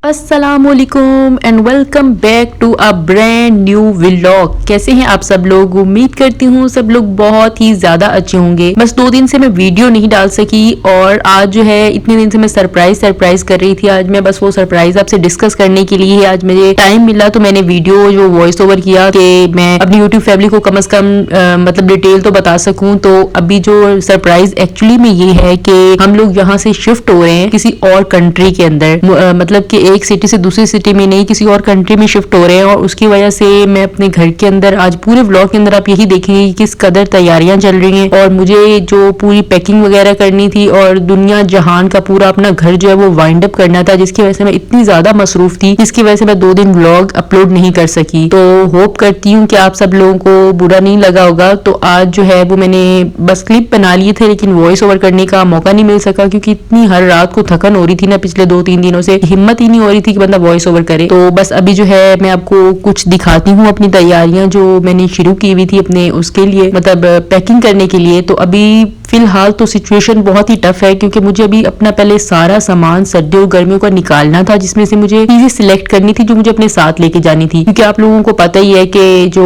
अस्सलामुअलैकुम and welcome back to a brand new vlog. कैसे हैं आप सब लोग? उम्मीद करती हूँ सब लोग बहुत ही ज्यादा अच्छे होंगे। बस 2 दिन से मैं वीडियो नहीं डाल सकी और आज जो है इतने दिन से मैं सरप्राइज कर रही थी। आज मैं बस वो सरप्राइज आपसे डिस्कस करने के लिए आज मुझे टाइम मिला तो मैंने वीडियो जो वॉइस ओवर किया कि मैं अपनी यूट्यूब फैमिली को कम से कम मतलब डिटेल तो बता सकूं। तो अभी जो सरप्राइज एक्चुअली में ये है कि हम लोग यहाँ से शिफ्ट हो रहे हैं किसी और कंट्री के अंदर, मतलब कि एक सिटी से दूसरी सिटी में नहीं, किसी और कंट्री में शिफ्ट हो रहे हैं। और उसकी वजह से मैं अपने घर के अंदर आज पूरे व्लॉग के अंदर आप यही देखेंगे कि किस कदर तैयारियां चल रही हैं और मुझे जो पूरी पैकिंग वगैरह करनी थी और दुनिया जहान का पूरा अपना घर जो है वो वाइंड अप करना था, जिसकी वजह से मैं इतनी ज्यादा मसरूफ थी, जिसकी वजह से मैं 2 दिन व्लॉग अपलोड नहीं कर सकी। तो होप करती हूँ कि आप सब लोगों को बुरा नहीं लगा होगा। तो आज जो है वो मैंने बस क्लिप बना लिए थे लेकिन वॉइस ओवर करने का मौका नहीं मिल सका क्योंकि इतनी हर रात को थकन हो रही थी ना, पिछले 2-3 दिनों से हिम्मत ही नहीं हो रही थी कि बंदा वॉइस ओवर करे। तो बस अभी जो है मैं आपको कुछ दिखाती हूँ अपनी तैयारियां जो मैंने शुरू की हुई थी अपने उसके लिए, मतलब पैकिंग करने के लिए। तो अभी फिलहाल तो सिचुएशन बहुत ही टफ है क्योंकि मुझे अभी अपना पहले सारा सामान सर्दियों और गर्मियों का निकालना था, जिसमें से मुझे चीजें सिलेक्ट करनी थी जो मुझे अपने साथ लेके जानी थी। क्योंकि आप लोगों को पता ही है कि जो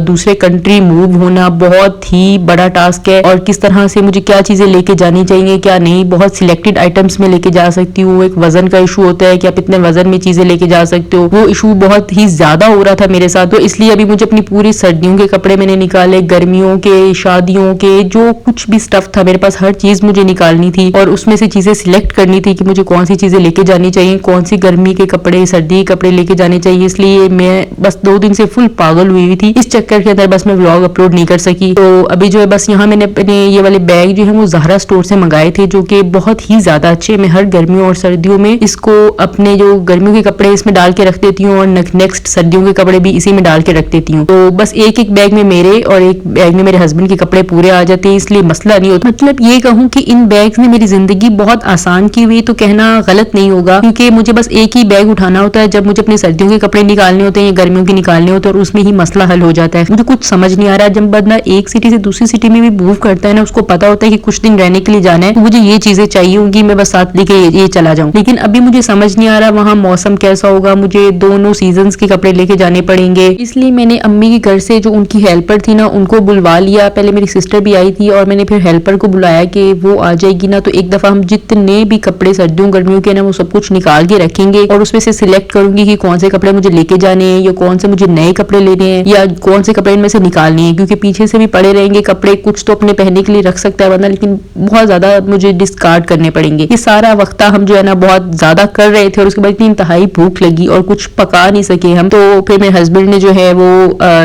दूसरे कंट्री मूव होना बहुत ही बड़ा टास्क है और किस तरह से मुझे क्या चीजें लेके जानी चाहिए क्या नहीं। बहुत सिलेक्टेड आइटम्स में लेके जा सकती हूँ। एक वजन का इशू होता है कि आप इतने वजन में चीजें लेके जा सकते हो, वो इशू बहुत ही ज्यादा हो रहा था मेरे साथ। तो इसलिए अभी मुझे अपनी पूरी सर्दियों के कपड़े मैंने निकाले, गर्मियों के, शादियों के, जो कुछ भी स्टफ था मेरे पास हर चीज मुझे निकालनी थी और उसमें से चीजें सिलेक्ट करनी थी कि मुझे कौन सी चीजें लेके जानी चाहिए, कौन सी गर्मी के कपड़े, सर्दी के कपड़े लेके जाने चाहिए। इसलिए मैं बस 2 दिन से फुल पागल हुई थी। इस चक्कर के अंदर बस मैं व्लॉग अपलोड नहीं कर सकी। तो अभी जो है बस यहाँ मैंने अपने ये वाले बैग जो है वो ज़ारा स्टोर से मंगाए थे, जो कि बहुत ही ज्यादा अच्छे। मैं हर गर्मियों और सर्दियों में इसको अपने जो गर्मियों के कपड़े इसमें डाल के रख देती हूँ और नेक्स्ट सर्दियों के कपड़े भी इसी में डाल के रख देती हूँ। तो बस एक एक बैग में मेरे और एक बैग में मेरे हस्बैंड के कपड़े पूरे आ जाते हैं, इसलिए मसला नहीं होता। मतलब ये कहूँ कि इन बैग्स ने मेरी जिंदगी बहुत आसान की हुई तो कहना गलत नहीं होगा, क्योंकि मुझे बस एक ही बैग उठाना होता है जब मुझे अपने सर्दियों के कपड़े निकालने होते हैं या गर्मियों के निकालने होते हैं और उसमें ही मसला हल हो जाता है। मुझे कुछ समझ नहीं आ रहा है, जब बंदा एक सिटी से दूसरी सिटी में भी मूव करता है ना, उसको पता होता है कि कुछ दिन रहने के लिए जाना है तो मुझे ये चीजें चाहिए होंगी, मैं बस साथ लेके ये चला जाऊं। लेकिन अभी मुझे समझ नहीं आ रहा वहाँ मौसम कैसा होगा, मुझे दोनों सीजन के कपड़े लेके जाने पड़ेंगे। इसलिए मैंने अम्मी के घर से जो उनकी हेल्पर थी ना उनको बुलवा लिया। पहले मेरी सिस्टर भी आई थी और मैंने फिर हेल्पर को बुलाया कि वो आ जाएगी ना, तो एक दफा हम जितने भी कपड़े सर्दियों गर्मियों के ना वो सब कुछ निकाल के रखेंगे और उसमें से सिलेक्ट करूंगी कि कौन से कपड़े मुझे लेके जाने हैं या कौन से मुझे नए कपड़े लेने हैं या कौन से कपड़े इनमें से निकालने हैं। क्योंकि पीछे से भी पड़े रहेंगे कपड़े, कुछ तो अपने पहनने के लिए रख सकता है बंदा, लेकिन बहुत ज्यादा मुझे डिस्कार्ड करने पड़ेंगे। ये सारा वक्त हम जो है ना बहुत ज्यादा कर रहे थे और उसके बाद इतनी इंतहाई भूख लगी और कुछ पका नहीं सके हम। तो फिर मेरे हस्बैंड ने जो है वो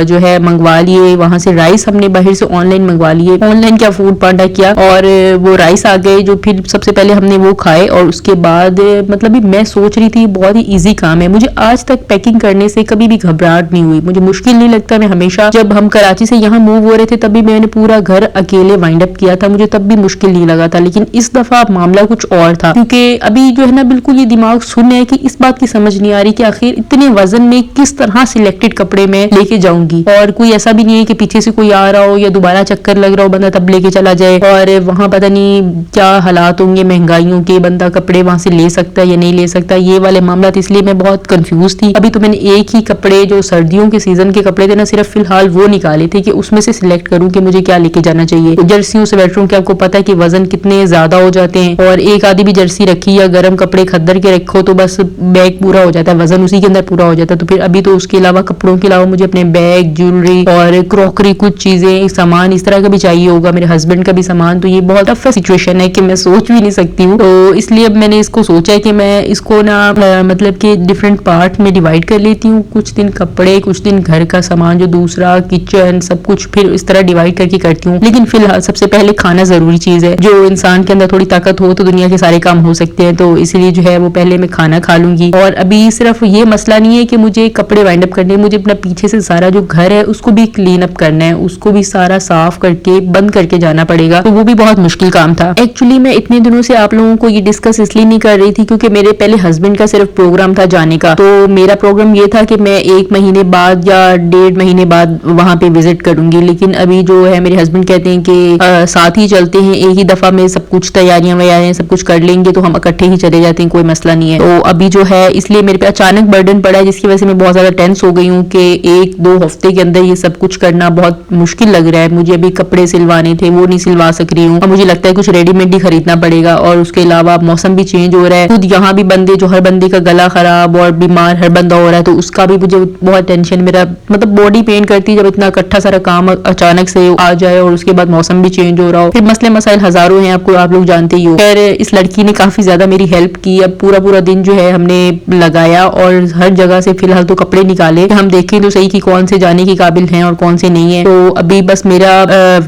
जो है मंगवा लिए वहां से राइस, हमने बाहर से ऑनलाइन मंगवा लिए, ऑनलाइन क्या फूड पांडा किया और वो राइस आ गए जो फिर सबसे पहले हमने वो खाए। और उसके बाद मतलब मैं सोच रही थी बहुत ही इजी काम है, मुझे आज तक पैकिंग करने से कभी भी घबराहट नहीं हुई, मुझे मुश्किल नहीं लगता। मैं हमेशा जब हम कराची से यहाँ मूव हो रहे थे तभी मैंने पूरा घर अकेले वाइंड अप किया था, मुझे तब भी मुश्किल नहीं लगा था। लेकिन इस दफा मामला कुछ और था क्योंकि अभी जो है ना बिल्कुल ये दिमाग सुन है कि इस बात की समझ नहीं आ रही कि आखिर इतने वजन में किस तरह सिलेक्टेड कपड़े में लेके जाऊंगी। और कोई ऐसा भी नहीं है कि पीछे से कोई आ रहा हो या दोबारा चक्कर लग रहा हो बंदा तब लेके चला जाए और वहां पता नहीं क्या हालात होंगे महंगाइयों के, बंदा कपड़े वहां से ले सकता है या नहीं ले सकता, ये वाले मामला। इसलिए मैं बहुत कंफ्यूज थी। अभी तो मैंने एक ही कपड़े जो सर्दियों के सीजन के कपड़े थे ना सिर्फ फिलहाल वो निकाले थे कि उसमें से सिलेक्ट करूं कि मुझे क्या लेके जाना चाहिए। जर्सियों स्वेटरों के आपको पता है कि वजन कितने ज्यादा हो जाते हैं और एक आधी भी जर्सी रखी या गर्म कपड़े खद्दर के रखो तो बस बैग पूरा हो जाता है, वजन उसी के अंदर पूरा हो जाता है। तो फिर अभी तो उसके अलावा कपड़ों के अलावा मुझे अपने बैग, ज्वेलरी और क्रॉकरी, कुछ चीजें सामान इस तरह का भी चाहिए होगा, मेरे हस्बैंड का भी सामान। तो ये बहुत टफ सिचुएशन है कि मैं सोच भी नहीं सकती हूँ। तो इसलिए अब मैंने इसको सोचा है कि मैं इसको ना मतलब कि डिफरेंट पार्ट में डिवाइड कर लेती हूँ, कुछ दिन कपड़े, कुछ दिन घर का सामान जो दूसरा, किचन, सब कुछ फिर इस तरह डिवाइड करके करती हूँ। लेकिन फिलहाल सबसे पहले खाना जरूरी चीज है, जो इंसान के अंदर थोड़ी ताकत हो तो दुनिया के सारे काम हो सकते हैं। तो इसलिए जो है वो पहले मैं खाना खा लूंगी। और अभी सिर्फ ये मसला नहीं है कि मुझे कपड़े वाइंड अप करने, मुझे अपना पीछे से सारा जो घर है उसको भी क्लीन अप करना है, उसको भी सारा साफ करके बंद करके जाना पड़ेगा, तो वो भी बहुत मुश्किल काम था। एक्चुअली मैं इतने दिनों से आप लोगों को ये डिस्कस इसलिए नहीं कर रही थी क्योंकि मेरे पहले हस्बैंड का सिर्फ प्रोग्राम था जाने का, तो मेरा प्रोग्राम ये था कि मैं 1 महीने बाद या 1.5 महीने बाद वहां पे विजिट करूंगी। लेकिन अभी जो है मेरे हस्बैंड कहते हैं कि साथ ही चलते हैं, एक ही दफा में सब कुछ तैयारियां वैयारियां सब कुछ कर लेंगे, तो हम इकट्ठे ही चले जाते हैं, कोई मसला नहीं है। तो अभी जो है इसलिए मेरे पे अचानक बर्डन पड़ा है, जिसकी वजह से मैं बहुत ज्यादा टेंस हो गई हूँ कि 1-2 हफ्ते के अंदर ये सब कुछ करना बहुत मुश्किल लग रहा है। मुझे अभी कपड़े सिलवाने थे, वो नहीं सिलवा सक रही हूँ, और मुझे लगता है कुछ रेडीमेड ही खरीदना पड़ेगा। और उसके अलावा मौसम भी चेंज हो रहा है, खुद यहाँ भी बंदे जो हर बंदे का गला खराब और बीमार हर बंदा हो रहा है, तो उसका भी मुझे बहुत टेंशन, मेरा मतलब बॉडी पेन करती है जब इतना इकट्ठा सारा काम अचानक से आ जाए और उसके बाद मौसम भी चेंज हो रहा हो। फिर मसले मसाइल हजारों हैं, आपको आप लोग जानते ही हो। फिर इस लड़की ने काफी ज्यादा मेरी हेल्प की। अब पूरा पूरा दिन जो है हमने लगाया और हर जगह से फिलहाल तो कपड़े निकाले, हम देखें तो सही कि कौन से जाने के काबिल हैं और कौन से नहीं है। तो अभी बस मेरा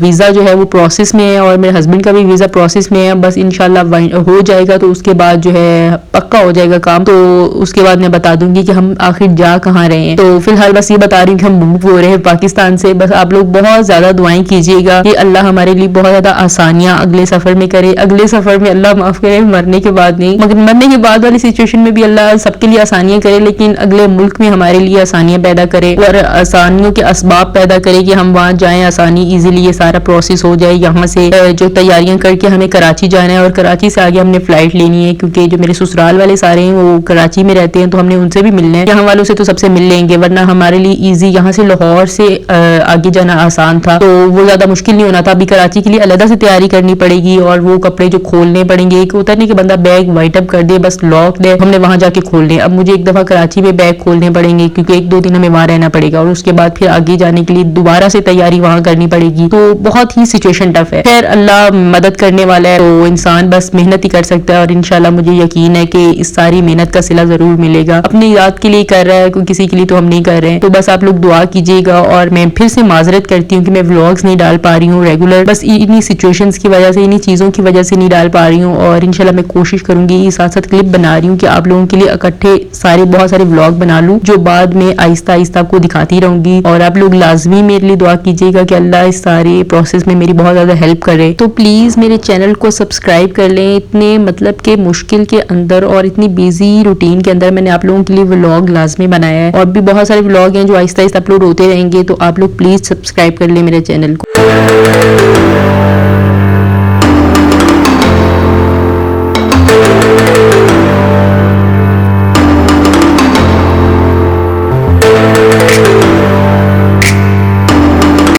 वीजा जो है वो प्रोसेस में है और मेरे हस्बैंड का भी वीजा प्रोसेस में है। बस इंशाल्लाह हो जाएगा तो उसके बाद जो है पक्का हो जाएगा काम, तो उसके बाद मैं बता दूंगी कि हम आखिर जा कहाँ रहे हैं। तो फिलहाल बस ये बता रही हूँ कि हम मूव हो रहे हैं पाकिस्तान से। बस आप लोग बहुत ज्यादा दुआएं कीजिएगा कि अल्लाह हमारे लिए बहुत ज्यादा आसानियां अगले सफर में करे। अगले सफर में अल्लाह माफ करे, मरने के बाद नहीं, मगर मरने के बाद वाली सिचुएशन में भी अल्लाह सबके लिए आसानियां करे, लेकिन अगले मुल्क में हमारे लिए आसानियां पैदा करे और आसानियों के असबाब पैदा करे कि हम वहां जाएं, आसानी इजीली ये सारा प्रोसेस हो जाए। यहाँ से जो तैयारियां करके हमें कराची जाना है और कराची से आगे हमने फ्लाइट लेनी है, क्योंकि जो मेरे ससुराल वाले सारे हैं वो कराची में रहते हैं, तो हमने उनसे भी मिलना है। यहाँ वालों से तो सबसे मिल लेंगे, वरना हमारे लिए इजी यहाँ से लाहौर से आगे जाना आसान था, तो वो ज्यादा मुश्किल नहीं होना था। अभी कराची के लिए अलग से तैयारी करनी पड़ेगी और वो कपड़े जो खोलने पड़ेंगे, एक होता नहीं कि बंदा बैग वाइट अप कर दे बस लॉक दे, हमने वहां जाके खोलने। अब मुझे एक दफा कराची में बैग खोलने पड़ेंगे क्योंकि 1-2 दिन हमें वहां रहना पड़ेगा और उसके बाद फिर आगे जाने के लिए दोबारा से तैयारी वहां करनी पड़ेगी, तो बहुत ही सिचुएशन टफ है। खैर अल्लाह मदद करने वाला है, तो इंसान बस मेहनत ही कर सकता है और इंशाल्लाह मुझे यकीन है कि इस सारी मेहनत का सिला जरूर मिलेगा। अपनी याद के लिए कर रहा है कोई, किसी के लिए तो हम नहीं कर रहे हैं। तो बस आप लोग दुआ कीजिएगा। और मैं फिर से माजरत करती हूँ कि मैं व्लॉग्स नहीं डाल पा रही हूँ रेगुलर, बस इन्हीं सिचुएशंस की वजह से, इन्हीं चीजों की वजह से नहीं डाल पा रही हूँ। और इंशाल्लाह मैं कोशिश करूंगी, साथ साथ क्लिप बना रही हूँ कि आप लोगों के लिए इकट्ठे बहुत सारे व्लॉग बना लूँ, जो बाद में आहिस्ता आहिस्ता आपको दिखाती रहूंगी। और आप लोग लाजमी मेरे लिए दुआ कीजिएगा कि अल्लाह इस सारे प्रोसेस में मेरी बहुत ज्यादा हेल्प करे। तो प्लीज मेरे चैनल को सब्सक्राइब कर लें। इतने मतलब के मुश्किल के अंदर और इतनी बिजी रूटीन के अंदर मैंने आप लोगों के लिए व्लॉग लाजमी बनाया है, और भी बहुत सारे व्लॉग हैं जो आहिस्ता आहिस्ता अपलोड होते रहेंगे, तो आप लोग प्लीज सब्सक्राइब कर लें मेरे चैनल को।